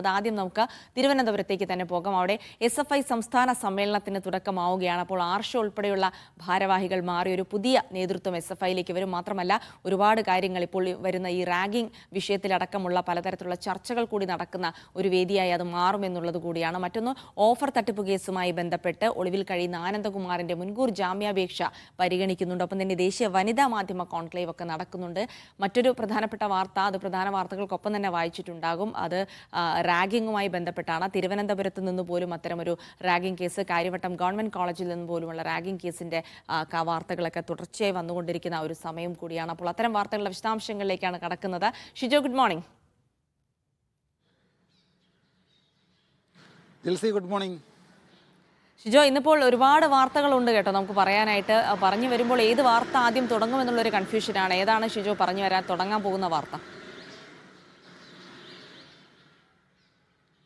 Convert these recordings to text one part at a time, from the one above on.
ആദ്യം നമുക്ക് തിരുവനന്തപുരത്തേക്ക് തന്നെ പോകാം. അവിടെ SFI സംസ്ഥാന സമ്മേളനത്തിന് തുടക്കമാവുകയാണ്. അപ്പോൾ ആർഷ ഉൾപ്പെടെയുള്ള ഭാരവാഹികൾ മാറി ഒരു പുതിയ നേതൃത്വം SFIയിലേക്ക് വരും. മാത്രമല്ല ഒരുപാട് കാര്യങ്ങൾ ഇപ്പോൾ വരുന്ന ഈ റാഗിംഗ് വിഷയത്തിലടക്കമുള്ള പലതരത്തിലുള്ള ചർച്ചകൾ കൂടി നടക്കുന്ന ഒരു വേദിയായി അത് മാറുമെന്നുള്ളത് കൂടിയാണ്. മറ്റൊന്ന്, ഓഫർ തട്ടിപ്പ് കേസുമായി ബന്ധപ്പെട്ട് ഒളിവിൽ കഴിയുന്ന ആനന്ദകുമാറിന്റെ മുൻകൂർ ജാമ്യാപേക്ഷ പരിഗണിക്കുന്നുണ്ട്. ഒപ്പം തന്നെ ദേശീയ വനിതാ മാധ്യമ കോൺക്ലേവ് ഒക്കെ നടക്കുന്നുണ്ട്. മറ്റൊരു പ്രധാനപ്പെട്ട വാർത്ത, അത് പ്രധാന വാർത്തകൾക്കൊപ്പം തന്നെ വായിച്ചിട്ടുണ്ടാകും, അത് റാഗിങ്ങുമായി ബന്ധപ്പെട്ടാണ്. തിരുവനന്തപുരത്ത് നിന്ന് പോലും അത്തരമൊരു റാഗിംഗ് കേസ്, കാര്യവട്ടം ഗവൺമെന്റ് കോളേജിൽ നിന്ന് പോലുമുള്ള റാഗിംഗ് കേസിന്റെ വാർത്തകളൊക്കെ തുടർച്ചയായി വന്നുകൊണ്ടിരിക്കുന്ന ഒരു സമയം കൂടിയാണ്. അപ്പോൾ അത്തരം വാർത്തകളുടെ വിശദാംശങ്ങളിലേക്കാണ് കടക്കുന്നത്. Shijo, good morning. Good morning Shijo, ഇന്നിപ്പോൾ ഒരുപാട് വാർത്തകളുണ്ട് കേട്ടോ നമുക്ക് പറയാനായിട്ട്. പറഞ്ഞു വരുമ്പോൾ ഏത് വാർത്ത ആദ്യം തുടങ്ങുമെന്നുള്ളൊരു കൺഫ്യൂഷനാണ്. ഏതാണ് ഷിജോ പറഞ്ഞു വരാൻ തുടങ്ങാൻ പോകുന്ന വാർത്ത?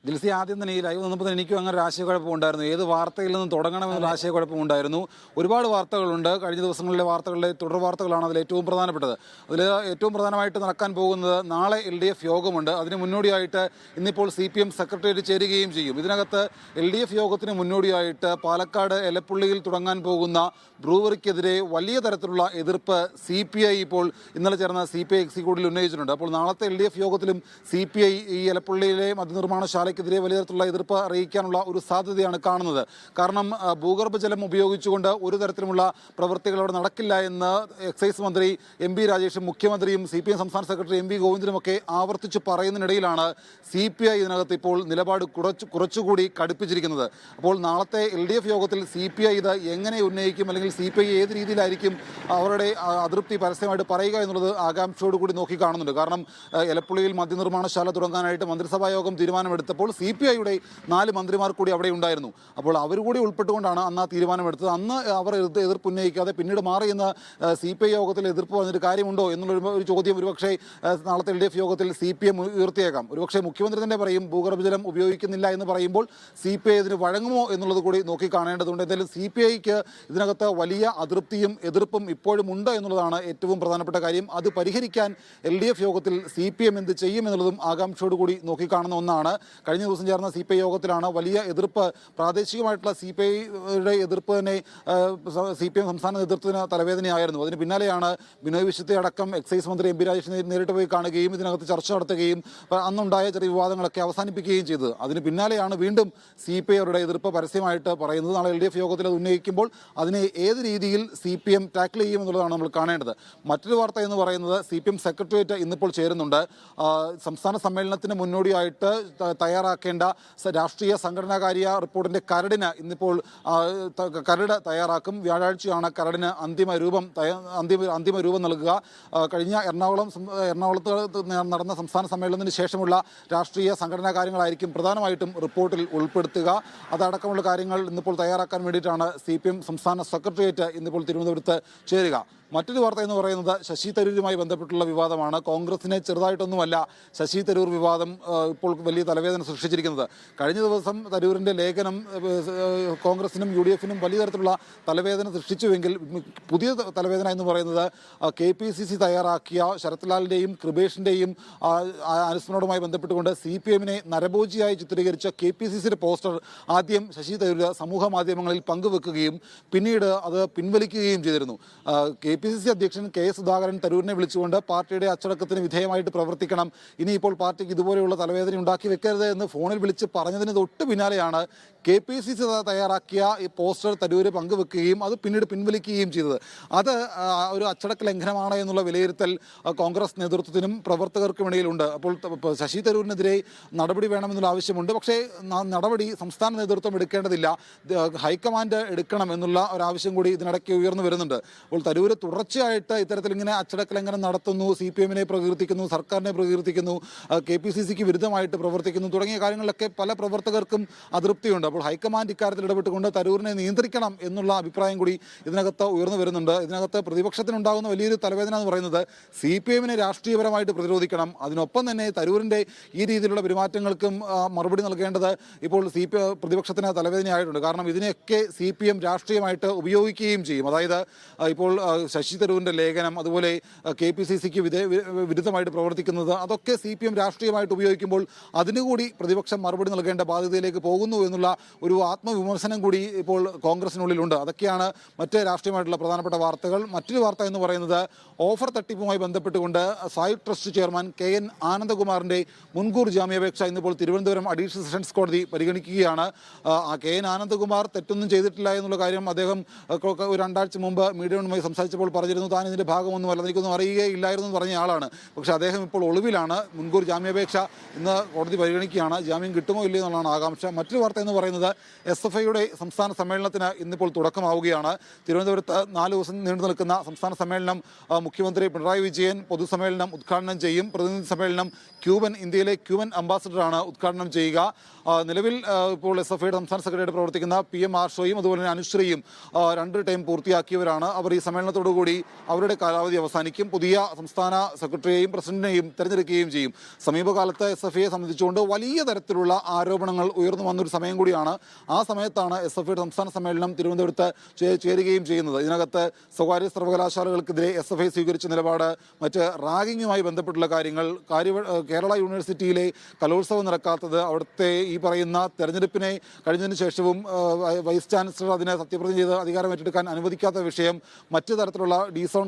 ജിൽസി, ആദ്യം തന്നെ ഈ ലൈവ് വന്നപ്പോൾ തന്നെ എനിക്കും അങ്ങനെ ഒരു ആശയക്കുഴപ്പമുണ്ടായിരുന്നു. ഏത് വാർത്തയിൽ നിന്നും തുടങ്ങണമെന്നുള്ള ആശയക്കുഴപ്പമുണ്ടായിരുന്നു. ഒരുപാട് വാർത്തകളുണ്ട്. കഴിഞ്ഞ ദിവസങ്ങളിലെ വാർത്തകളിലെ തുടർ വാർത്തകളാണ് അതിൽ ഏറ്റവും പ്രധാനപ്പെട്ടത്. അതിൽ ഏറ്റവും പ്രധാനമായിട്ട് നടക്കാൻ പോകുന്നത് നാളെ LDF യോഗമുണ്ട്. അതിന് മുന്നോടിയായിട്ട് ഇന്നിപ്പോൾ CPM സെക്രട്ടേറിയറ്റ് ചേരുകയും ചെയ്യും. ഇതിനകത്ത് LDF യോഗത്തിന് മുന്നോടിയായിട്ട് പാലക്കാട് എലപ്പുള്ളിയിൽ തുടങ്ങാൻ പോകുന്ന ബ്രൂവറിക്കെതിരെ വലിയ തരത്തിലുള്ള എതിർപ്പ് CPI ഇപ്പോൾ ഇന്നലെ ചേർന്ന CPI എക്സിക്യൂട്ടീവിൽ ഉന്നയിച്ചിട്ടുണ്ട്. അപ്പോൾ നാളത്തെ LDF യോഗത്തിലും CPI ഈ എലപ്പുള്ളിയിലെ മദ്യനിർമ്മാണശാലയ്ക്കെതിരെ വലിയ തരത്തിലുള്ള എതിർപ്പ് അറിയിക്കാനുള്ള ഒരു സാധ്യതയാണ് കാണുന്നത്. കാരണം ഭൂഗർഭജലം ഉപയോഗിച്ചുകൊണ്ട് ഒരു തരത്തിലുമുള്ള പ്രവൃത്തികൾ അവിടെ നടക്കില്ല എന്ന് എക്സൈസ് മന്ത്രി MB രാജേഷും മുഖ്യമന്ത്രിയും CPM സംസ്ഥാന സെക്രട്ടറി MV ഗോവിന്ദനുമൊക്കെ ആവർത്തിച്ച് പറയുന്നതിനിടയിലാണ് CPI ഇതിനകത്ത് ഇപ്പോൾ നിലപാട് കുറച്ചുകൂടി കടുപ്പിച്ചിരിക്കുന്നത്. അപ്പോൾ നാളത്തെ LDF യോഗത്തിൽ CPI ഇത് എങ്ങനെ ഉന്നയിക്കും, അല്ലെങ്കിൽ CPI ഏത് രീതിയിലായിരിക്കും അവരുടെ അതൃപ്തി പരസ്യമായിട്ട് പറയുക എന്നുള്ളത് ആകാംക്ഷയോട് കൂടി നോക്കി കാണുന്നുണ്ട്. കാരണം എലപ്പുള്ളിയിൽ മദ്യനിർമ്മാണശാല തുടങ്ങാനായിട്ട് മന്ത്രിസഭാ യോഗം തീരുമാനമെടുത്തപ്പോൾ CPIയുടെ 4 മന്ത്രിമാർ കൂടി അവിടെ ഉണ്ടായിരുന്നു. അപ്പോൾ അവർ കൂടി ഉൾപ്പെട്ടുകൊണ്ടാണ് അന്ന് ആ തീരുമാനമെടുത്തത്. അന്ന് അവർ എതിർപ്പ് ഉന്നയിക്കാതെ പിന്നീട് മാറി എന്ന് CPI യോഗത്തിൽ എതിർപ്പ് വന്നിട്ട് കാര്യമുണ്ടോ എന്നുള്ളൊരു ചോദ്യം ഒരുപക്ഷെ നാളത്തെ LDF യോഗത്തിൽ CPM ഉയർത്തിയേക്കാം. ഒരുപക്ഷെ മുഖ്യമന്ത്രി തന്നെ പറയും ഭൂഗർഭജലം ഉപയോഗിക്കുന്നില്ല എന്ന് പറയുമ്പോൾ CPI ഇതിന് വഴങ്ങുമോ എന്നുള്ളത് കൂടി നോക്കി കാണേണ്ടതുണ്ട്. എന്തായാലും CPIക്ക് ഇതിനകത്ത് വലിയ അതൃപ്തിയും എതിർപ്പും ഇപ്പോഴും ഉണ്ട് എന്നുള്ളതാണ് ഏറ്റവും പ്രധാനപ്പെട്ട കാര്യം. അത് പരിഹരിക്കാൻ LDF യോഗത്തിൽ CPM എന്ത് ചെയ്യും എന്നുള്ളതും ആകാംക്ഷയോട് കൂടി നോക്കിക്കാണുന്ന ഒന്നാണ്. കഴിഞ്ഞ ദിവസം ചേർന്ന CPI യോഗത്തിലാണ് വലിയ എതിർപ്പ്, പ്രാദേശികമായിട്ടുള്ള CPIയുടെ എതിർപ്പ് തന്നെ CPM സംസ്ഥാന നേതൃത്വത്തിന് തലവേദനയായിരുന്നു. അതിന് പിന്നാലെയാണ് ബിനോയ് വിശ്വത്തെ അടക്കം എക്സൈസ് മന്ത്രി MB രാജേഷിനെ നേരിട്ട് പോയി കാണുകയും ഇതിനകത്ത് ചർച്ച നടത്തുകയും അന്നുണ്ടായ ചെറിയ വിവാദങ്ങളൊക്കെ അവസാനിപ്പിക്കുകയും ചെയ്തത്. അതിന് പിന്നാലെയാണ് വീണ്ടും CPI അവരുടെ എതിർപ്പ് പരസ്യമായിട്ട് പറയുന്നത്. നാളെ LDF യോഗത്തിൽ അത് ഉന്നയിക്കുമ്പോൾ അതിനെ ഏത് രീതിയിൽ CPM ടാക്കിൾ ചെയ്യുമെന്നുള്ളതാണ് നമ്മൾ കാണേണ്ടത്. മറ്റൊരു വാർത്ത എന്ന് പറയുന്നത് CPM സെക്രട്ടേറിയറ്റ് ഇന്നിപ്പോൾ ചേരുന്നുണ്ട്. സംസ്ഥാന സമ്മേളനത്തിന് മുന്നോടിയായിട്ട് തയ്യാറാക്കേണ്ട രാഷ്ട്രീയ സംഘടനാകാര്യ റിപ്പോർട്ടിൻ്റെ കരടിന് ഇന്നിപ്പോൾ കരട് തയ്യാറാക്കും. വ്യാഴാഴ്ചയാണ് കരടിന് അന്തിമ രൂപം നൽകുക. കഴിഞ്ഞ എറണാകുളത്ത് നടന്ന സംസ്ഥാന സമ്മേളനത്തിന് ശേഷമുള്ള രാഷ്ട്രീയ സംഘടനാ കാര്യങ്ങളായിരിക്കും പ്രധാനമായിട്ടും റിപ്പോർട്ടിൽ ഉൾപ്പെടുത്തുക. അതടക്കമുള്ള കാര്യങ്ങൾ ഇന്നിപ്പോൾ തയ്യാറാക്കാൻ വേണ്ടിയിട്ടാണ് CPM സംസ്ഥാന സെക്രട്ടേറിയറ്റ് ഇന്നിപ്പോൾ തിരുവനന്തപുരത്ത് ചേരുക. മറ്റൊരു വാർത്ത എന്ന് പറയുന്നത് ശശി തരൂരുമായി ബന്ധപ്പെട്ടുള്ള വിവാദമാണ്. കോൺഗ്രസിനെ ചെറുതായിട്ടൊന്നുമല്ല ശശി തരൂർ വിവാദം ഇപ്പോൾ വലിയ തലവേദന സൃഷ്ടിച്ചിരിക്കുന്നത്. കഴിഞ്ഞ ദിവസം തരൂരിൻ്റെ ലേഖനം കോൺഗ്രസിനും UDFനും വലിയ തരത്തിലുള്ള തലവേദന സൃഷ്ടിച്ചുവെങ്കിൽ പുതിയ തലവേദന എന്ന് പറയുന്നത് KPCC തയ്യാറാക്കിയ ശരത്ലാലിൻ്റെയും കൃപേഷിൻ്റെയും അനുസ്മരണവുമായി ബന്ധപ്പെട്ടുകൊണ്ട് CPMനെ നരഭോജിയായി ചിത്രീകരിച്ച KPCCയുടെ പോസ്റ്റർ ആദ്യം ശശി തരൂർ സമൂഹ മാധ്യമങ്ങളിൽ പങ്കുവെക്കുകയും പിന്നീട് അത് പിൻവലിക്കുകയും ചെയ്തിരുന്നു. KPCC അധ്യക്ഷൻ KS സുധാകരൻ തരൂരിനെ വിളിച്ചുകൊണ്ട് പാർട്ടിയുടെ അച്ചടക്കത്തിന് വിധേയമായിട്ട് പ്രവർത്തിക്കണം, ഇനിയിപ്പോൾ പാർട്ടിക്ക് ഇതുപോലെയുള്ള തലവേദന ഉണ്ടാക്കി വെക്കരുത് എന്ന് ഫോണിൽ വിളിച്ച് പറഞ്ഞതിന് തൊട്ട് പിന്നാലെയാണ് KPCC തയ്യാറാക്കിയ ഈ പോസ്റ്റർ തരൂര് പങ്കുവെക്കുകയും അത് പിന്നീട് പിൻവലിക്കുകയും ചെയ്തത്. അത് ഒരു അച്ചടക്ക ലംഘനമാണ് എന്നുള്ള വിലയിരുത്തൽ കോൺഗ്രസ് നേതൃത്വത്തിനും പ്രവർത്തകർക്കും ഇടയിലുണ്ട്. അപ്പോൾ ശശി തരൂരിനെതിരെ നടപടി വേണമെന്നുള്ള ആവശ്യമുണ്ട്. പക്ഷേ നടപടി സംസ്ഥാന നേതൃത്വം എടുക്കേണ്ടതില്ല, ഹൈക്കമാൻഡ് എടുക്കണം എന്നുള്ള ഒരാവശ്യം കൂടി ഇതിനിടയ്ക്ക് ഉയർന്നു വരുന്നുണ്ട്. അപ്പോൾ തരൂര് തുടർച്ചയായിട്ട് ഇത്തരത്തിൽ ഇങ്ങനെ അച്ചടക്ക ലംഘനം നടത്തുന്നു, CPMനെ പ്രകീർത്തിക്കുന്നു, സർക്കാരിനെ പ്രകീർത്തിക്കുന്നു, KPCCക്ക് വിരുദ്ധമായിട്ട് പ്രവർത്തിക്കുന്നു തുടങ്ങിയ കാര്യങ്ങളിലൊക്കെ പല പ്രവർത്തകർക്കും അതൃപ്തിയുണ്ട്. അപ്പോൾ ഹൈക്കമാൻഡ് ഇക്കാര്യത്തിൽ ഇടപെട്ടുകൊണ്ട് തരൂരിനെ നിയന്ത്രിക്കണം എന്നുള്ള അഭിപ്രായം കൂടി ഇതിനകത്ത് ഉയർന്നു വരുന്നുണ്ട്. ഇതിനകത്ത് പ്രതിപക്ഷത്തിനുണ്ടാകുന്ന വലിയൊരു തലവേദന എന്ന് പറയുന്നത് CPM-നെ രാഷ്ട്രീയപരമായിട്ട് പ്രതിരോധിക്കണം, അതിനൊപ്പം തന്നെ തരൂരിൻ്റെ ഈ രീതിയിലുള്ള പെരുമാറ്റങ്ങൾക്കും മറുപടി നൽകേണ്ടത് ഇപ്പോൾ പ്രതിപക്ഷത്തിന് തലവേദനയായിട്ടുണ്ട്. കാരണം ഇതിനെയൊക്കെ CPM രാഷ്ട്രീയമായിട്ട് ഉപയോഗിക്കുകയും ചെയ്യും. അതായത് ഇപ്പോൾ ശശി തരൂരിൻ്റെ ലേഖനം, അതുപോലെ KPCC-ക്ക് വിരുദ്ധമായിട്ട് പ്രവർത്തിക്കുന്നത്, അതൊക്കെ CPM രാഷ്ട്രീയമായിട്ട് ഉപയോഗിക്കുമ്പോൾ അതിനുകൂടി പ്രതിപക്ഷം മറുപടി നൽകേണ്ട ബാധ്യതയിലേക്ക് പോകുന്നു എന്നുള്ള ഒരു ആത്മവിമർശനം കൂടി ഇപ്പോൾ കോൺഗ്രസിനുള്ളിലുണ്ട്. അതൊക്കെയാണ് മറ്റ് രാഷ്ട്രീയമായിട്ടുള്ള പ്രധാനപ്പെട്ട വാർത്തകൾ. മറ്റൊരു വാർത്ത എന്ന് പറയുന്നത് ഓഫർ തട്ടിപ്പുമായി ബന്ധപ്പെട്ടുകൊണ്ട് സായി ട്രസ്റ്റ് ചെയർമാൻ KN ആനന്ദകുമാറിൻ്റെ മുൻകൂർ ജാമ്യാപേക്ഷ ഇന്നിപ്പോൾ തിരുവനന്തപുരം അഡീഷണൽ സെഷൻസ് കോടതി പരിഗണിക്കുകയാണ്. KN ആനന്ദകുമാർ തെറ്റൊന്നും ചെയ്തിട്ടില്ല എന്നുള്ള കാര്യം അദ്ദേഹം ഒരു 2 ആഴ്ച മുമ്പ് മീഡിയയുമായി സംസാരിച്ചപ്പോൾ പറഞ്ഞിരുന്നു. താൻ ഇതിൻ്റെ ഭാഗമൊന്നുമല്ല, എനിക്കൊന്നും അറിയുകയില്ലായിരുന്നു എന്ന് പറഞ്ഞ ആളാണ്. പക്ഷേ അദ്ദേഹം ഇപ്പോൾ ഒളിവിലാണ്. മുൻകൂർ ജാമ്യാപേക്ഷ ഇന്ന് കോടതി പരിഗണിക്കുകയാണ്. ജാമ്യം കിട്ടുമോ ഇല്ലയോ എന്നുള്ളതാണ് ആകാംക്ഷ. മറ്റൊരു വാർത്ത എന്ന് പറയുന്നത് SFIയുടെ സംസ്ഥാന സമ്മേളനത്തിന് ഇന്നിപ്പോൾ തുടക്കമാവുകയാണ്. തിരുവനന്തപുരത്ത് 4 ദിവസം നീണ്ടു നിൽക്കുന്ന സംസ്ഥാന സമ്മേളനം മുഖ്യമന്ത്രി പിണറായി വിജയൻ പൊതുസമ്മേളനം ഉദ്ഘാടനം ചെയ്യും. പ്രതിനിധി സമ്മേളനം ഇന്ത്യയിലെ ക്യൂബൻ അംബാസഡറാണ് ഉദ്ഘാടനം ചെയ്യുക. നിലവിൽ ഇപ്പോൾ SFIയുടെ സംസ്ഥാന സെക്രട്ടറിയായിട്ട് പ്രവർത്തിക്കുന്ന PM ആർഷോയും അതുപോലെ തന്നെ അനുശ്രീയും 2 ടൈം പൂർത്തിയാക്കിയവരാണ്. അവർ ഈ സമ്മേളനത്തോടുകൂടി അവരുടെ കാലാവധി അവസാനിക്കും. പുതിയ സംസ്ഥാന സെക്രട്ടറിയെയും പ്രസിഡന്റിനെയും തിരഞ്ഞെടുക്കുകയും ചെയ്യും. സമീപകാലത്ത് SFIയെ സംബന്ധിച്ചുകൊണ്ട് വലിയ തരത്തിലുള്ള ആരോപണങ്ങൾ ഉയർന്നു വന്നൊരു സമയം കൂടിയാണ്. ആ സമയത്താണ് SFIയുടെ സംസ്ഥാന സമ്മേളനം തിരുവനന്തപുരത്ത് ചേരുകയും ചെയ്യുന്നത്. ഇതിനകത്ത് സ്വകാര്യ സർവകലാശാലകൾക്കെതിരെ SFI സ്വീകരിച്ച നിലപാട്, മറ്റ് റാഗിങ്ങുമായി ബന്ധപ്പെട്ടുള്ള കാര്യങ്ങൾ, കേരള യൂണിവേഴ്സിറ്റിയിലെ കലോത്സവം നടക്കാത്തത്, അവിടുത്തെ ഈ പറയുന്ന തെരഞ്ഞെടുപ്പിനെ കഴിഞ്ഞതിന് ശേഷവും വൈസ് ചാൻസലർ അതിനെ സത്യപ്രതിജ്ഞ ചെയ്ത് അധികാരം ഏറ്റെടുക്കാൻ അനുവദിക്കാത്ത വിഷയം, മറ്റു തരത്തിലുള്ള ഡിസോൺ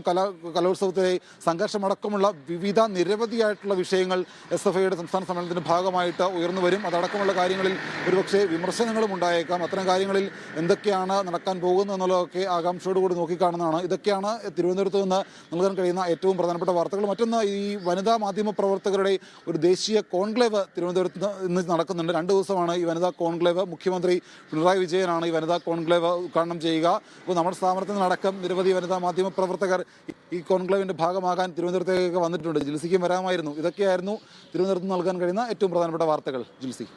കലോത്സവത്തിലെ സംഘർഷമടക്കമുള്ള വിവിധ നിരവധിയായിട്ടുള്ള വിഷയങ്ങൾ SFIയുടെ സംസ്ഥാന സമ്മേളനത്തിന്റെ ഭാഗമായിട്ട് ഉയർന്നു വരും. അതടക്കമുള്ള കാര്യങ്ങളിൽ ഒരുപക്ഷെ വിമർശനങ്ങളും ഉണ്ടായേക്കാം. അത്തരം കാര്യങ്ങളിൽ എന്തൊക്കെയാണ് നടക്കാൻ പോകുന്നത് എന്നുള്ളതൊക്കെ ആകാംക്ഷയോടുകൂടി നോക്കിക്കാണുന്നതാണ്. ഇതൊക്കെയാണ് തിരുവനന്തപുരത്ത് നിന്ന് നൽകാൻ കഴിയുന്ന ഏറ്റവും പ്രധാനപ്പെട്ട വാർത്തകൾ. മറ്റൊന്ന്, ഈ വനിതാ മാധ്യമ പ്രവർത്തകരുടെ ഒരു ദേശീയ കോൺക്ലേവ് തിരുവനന്തപുരത്ത് ഇന്ന് നടക്കുന്നുണ്ട്. 2 ദിവസമാണ് ഈ വനിതാ കോൺക്ലേവ്. മുഖ്യമന്ത്രി പിണറായി വിജയനാണ് ഈ വനിതാ കോൺക്ലേവ് ഉദ്ഘാടനം ചെയ്യുക. അപ്പോൾ നമ്മുടെ സ്ഥാപനത്തിൽ നടക്കം നിരവധി വനിതാ മാധ്യമ പ്രവർത്തകർ ഈ കോൺക്ലേവിൻ്റെ ഭാഗമാകാൻ തിരുവനന്തപുരത്തേക്ക് വന്നിട്ടുണ്ട്. ജിൽസിക്കും വരാമായിരുന്നു. ഇതൊക്കെയായിരുന്നു തിരുവനന്തപുരത്ത് നൽകാൻ കഴിയുന്ന ഏറ്റവും പ്രധാനപ്പെട്ട വാർത്തകൾ. ജിൽസി.